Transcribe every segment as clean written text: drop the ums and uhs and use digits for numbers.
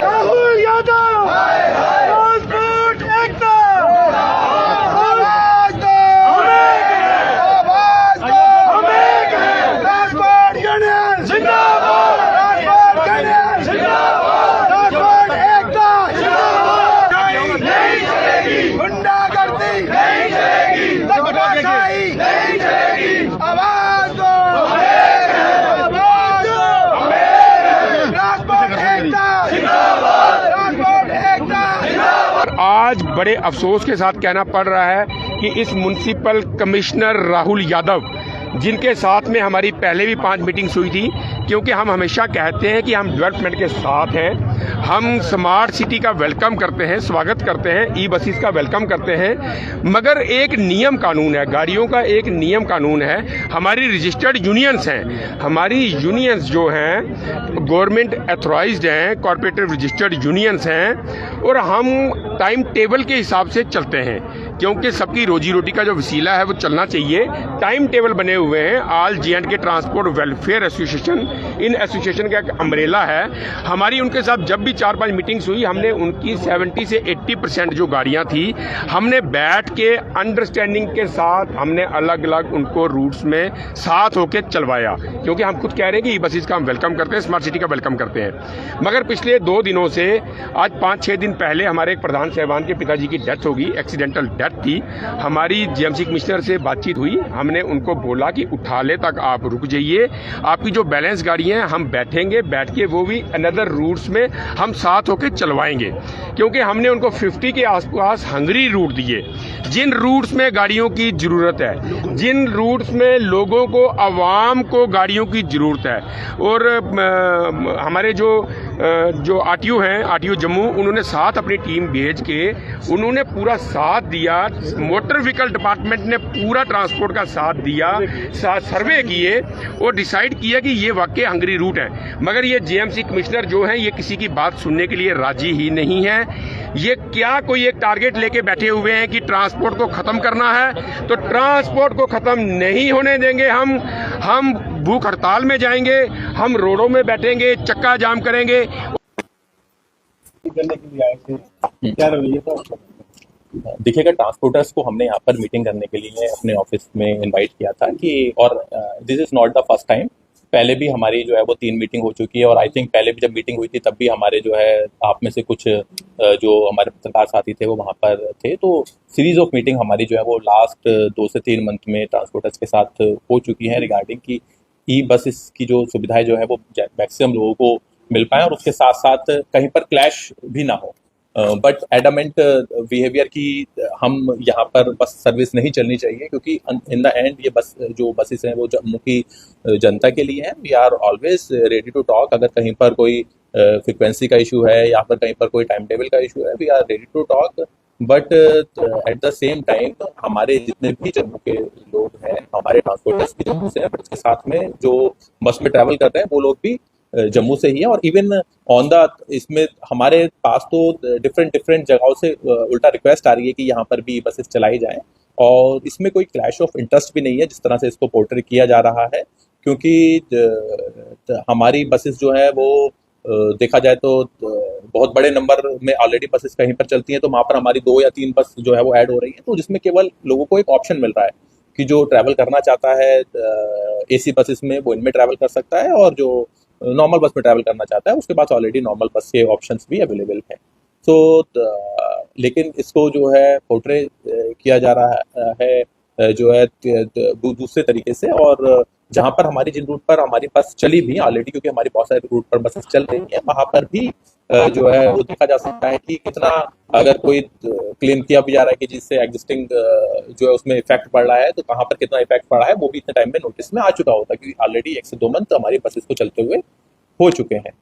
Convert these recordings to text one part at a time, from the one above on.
Rahul Yadav transport एकता आवाज दो transport union जिंदाबाद ट्रांसपोर्ट यूनियन जिंदाबाद ट्रांसपोर्ट एकता जिंदाबाद नहीं चलेगी गुंडागर्दी नहीं चलेगी धक्काशाही नहीं चलेगी आवाज दो आज बड़े अफसोस के साथ कहना पड़ रहा है कि इस म्युनिसिपल कमिश्नर राहुल यादव, जिनके साथ में हमारी पहले भी 5 मीटिंग्स हुई थी, क्योंकि हम हमेशा कहते हैं कि हम डेवलपमेंट के साथ हैं, हम स्मार्ट सिटी का वेलकम करते हैं, स्वागत करते हैं, ई बसेस का वेलकम करते हैं, मगर एक नियम कानून है, गाड़ियों का एक नियम कानून है। हमारी रजिस्टर्ड यूनियंस हैं, हमारी यूनियंस जो हैं गवर्नमेंट एथोराइज्ड हैं, कॉर्पोरेटिव रजिस्टर्ड यूनियंस हैं, और हम टाइम टेबल के हिसाब से चलते हैं, क्योंकि सबकी रोजी रोटी का जो वसीला है वो चलना चाहिए। टाइम टेबल बने हुए हैं। All J&K transport welfare association, in association का एक अम्ब्रेला है। हमारी उनके साथ जब भी 4-5 मीटिंग्स हुई, हमने उनकी 70 से 80% जो गाड़ियां थी, हमने बैठ के अंडरस्टैंडिंग के साथ हमने अलग अलग उनको रूट्स में साथ होकर चलवाया, क्योंकि हम खुद कह रहे हैं कि ई बसेस का हम वेलकम करते हैं, स्मार्ट सिटी का वेलकम करते हैं। मगर पिछले 2 दिनों से, आज 5-6 दिन पहले हमारे एक प्रधान साहबान के पिताजी की डेथ होगी, एक्सीडेंटल डेथ थी। हमारी GMC कमिश्नर से बातचीत हुई, हमने उनको बोला कि उठाले तक आप रुक जाइए, आपकी जो बैलेंस गाड़ी हैं हम बैठेंगे, बैठ के वो भी अनदर रूट्स में हम साथ होकर चलवाएंगे, क्योंकि हमने उनको 50 के आसपास हंगरी रूट दिए, जिन रूट्स में गाड़ियों की ज़रूरत है, जिन रूट्स में लोगों को, आवाम को गाड़ियों की ज़रूरत है। और हमारे जो RTO हैं, RTO जम्मू, उन्होंने साथ अपनी टीम भेज के उन्होंने पूरा साथ दिया। मोटर व्हीकल डिपार्टमेंट ने पूरा ट्रांसपोर्ट का साथ दिया, सर्वे किए और डिसाइड किया कि ये वाकई हंगरी रूट है। मगर ये GMC कमिश्नर जो हैं, ये किसी की बात सुनने के लिए राजी ही नहीं है। ये क्या कोई एक टारगेट लेके बैठे हुए हैं कि ट्रांसपोर्ट को ख़त्म करना है, तो ट्रांसपोर्ट को ख़त्म नहीं होने देंगे। हम भूख हड़ताल में जाएंगे, हम रोडों में बैठेंगे, चक्का जाम करेंगे। करने के लिए आए थे, क्या रवैया था? देखिएगा, ट्रांसपोर्टर्स को हमने यहाँ पर मीटिंग करने के लिए अपने ऑफिस में इनवाइट किया था कि, और this is not the first time, पहले भी हमारी जो है वो 3 मीटिंग हो चुकी है। और आई थिंक पहले भी जब मीटिंग हुई थी तब भी हमारे जो है आप में से कुछ जो हमारे पत्रकार साथी थे वो वहाँ पर थे। तो सीरीज ऑफ मीटिंग हमारी जो है वो लास्ट 2 से 3 मंथ में ट्रांसपोर्टर्स के साथ हो चुकी हैं रिगार्डिंग की ई बसेस की जो सुविधाएं जो है वो मैक्सिमम लोगों को मिल पाए और उसके साथ साथ कहीं पर क्लैश भी ना हो। बट एडमेंट बिहेवियर की हम यहाँ पर बस सर्विस नहीं चलनी चाहिए, क्योंकि इन द एंड ये बस जो बसेस हैं वो जम्मू की जनता के लिए हैं। We are always ready to talk. अगर कहीं पर कोई फ्रिक्वेंसी का इशू है या फिर कहीं पर कोई टाइम टेबल का इशू है, we are ready to talk. But at the same time हमारे जितने भी जम्मू के लोग हैं, हमारे ट्रांसपोर्टर्स भी जम्मू से हैं, बट इसके साथ में जो बस में ट्रैवल कर रहे हैं वो लोग भी जम्मू से ही है। और इवन ऑन द इसमें हमारे पास तो डिफरेंट जगहों से उल्टा रिक्वेस्ट आ रही है कि यहाँ पर भी बसेस चलाई जाएं, और इसमें कोई क्लैश ऑफ इंटरेस्ट भी नहीं है जिस तरह से इसको पोर्ट्रे किया जा रहा है, क्योंकि हमारी बसेस जो है वो देखा जाए तो बहुत बड़े नंबर में ऑलरेडी बसेस कहीं पर चलती हैं, तो वहाँ पर हमारी 2 या 3 बस जो है वो ऐड हो रही है, तो जिसमें केवल लोगों को एक ऑप्शन मिल रहा है कि जो ट्रैवल करना चाहता है AC बसेस में वो इनमें ट्रैवल कर सकता है, और जो नॉर्मल बस में ट्रैवल करना चाहता है उसके पास ऑलरेडी नॉर्मल बस के ऑप्शंस भी अवेलेबल हैं। सो लेकिन इसको जो है पोर्ट्रे किया जा रहा है जो है दूसरे तरीके से, और जहाँ पर हमारी जिन रूट पर हमारी बस चली भी ऑलरेडी, क्योंकि हमारी बहुत सारे रूट पर बसेस चल रही हैं, वहाँ पर भी जो है वो देखा जा सकता है कि कितना, अगर कोई क्लेम किया भी जा रहा है कि जिससे एग्जिस्टिंग जो है उसमें इफेक्ट पड़ रहा है, तो कहाँ पर कितना इफेक्ट पड़ा है वो भी इतने टाइम में नोटिस में आ चुका होता है, क्योंकि ऑलरेडी 1 से 2 मंथ हमारी बसेस को चलते हुए हो चुके हैं।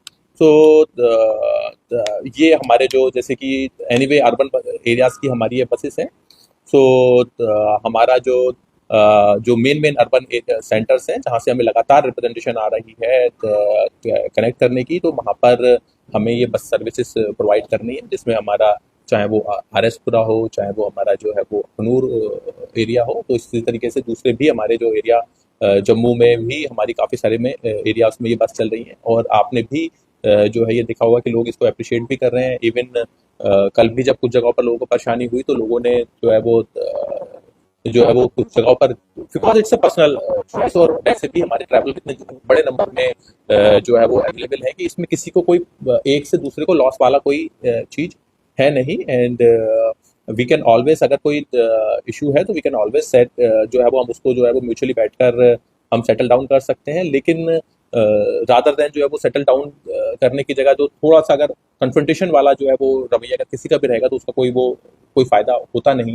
तो ये हमारे जो जैसे कि एनीवे अर्बन एरियाज की हमारी ये बसेस हैं। सो हमारा जो मेन अर्बन सेंटर्स हैं जहाँ से हमें लगातार रिप्रेजेंटेशन आ रही है कनेक्ट करने की, तो वहाँ पर हमें ये बस सर्विसेज प्रोवाइड करनी है, जिसमें हमारा चाहे वो आरएसपुरा हो, चाहे वो हमारा जो है वो अखनूर एरिया हो। तो इसी तरीके से दूसरे भी हमारे जो एरिया जम्मू में भी हमारी काफ़ी सारे में एरियाज में ये बस चल रही है, और आपने भी जो है ये देखा होगा कि लोग इसको अप्रिशिएट भी कर रहे हैं। इवन कल भी जब कुछ जगहों पर लोगों को परेशानी हुई तो लोगों ने जो है वो कुछ जगहों पर, because it's a personal choice, और वैसे भी हमारे ट्रैवल इतने बड़े नंबर में जो है वो अवेलेबल है कि इसमें किसी को कोई एक से दूसरे को लॉस वाला कोई चीज़ है नहीं। एंड वी कैन ऑलवेज, अगर कोई इशू है तो वी कैन ऑलवेज सेट जो है वो हम उसको जो है वो म्यूचुअली बैठकर हम सेटल डाउन कर सकते हैं। लेकिन रादर देन जो है वो सेटल डाउन करने की जगह जो थोड़ा सा अगर कन्फ्रंटेशन वाला जो है वो रवैया अगर किसी का भी रहेगा तो उसका कोई फ़ायदा होता नहीं।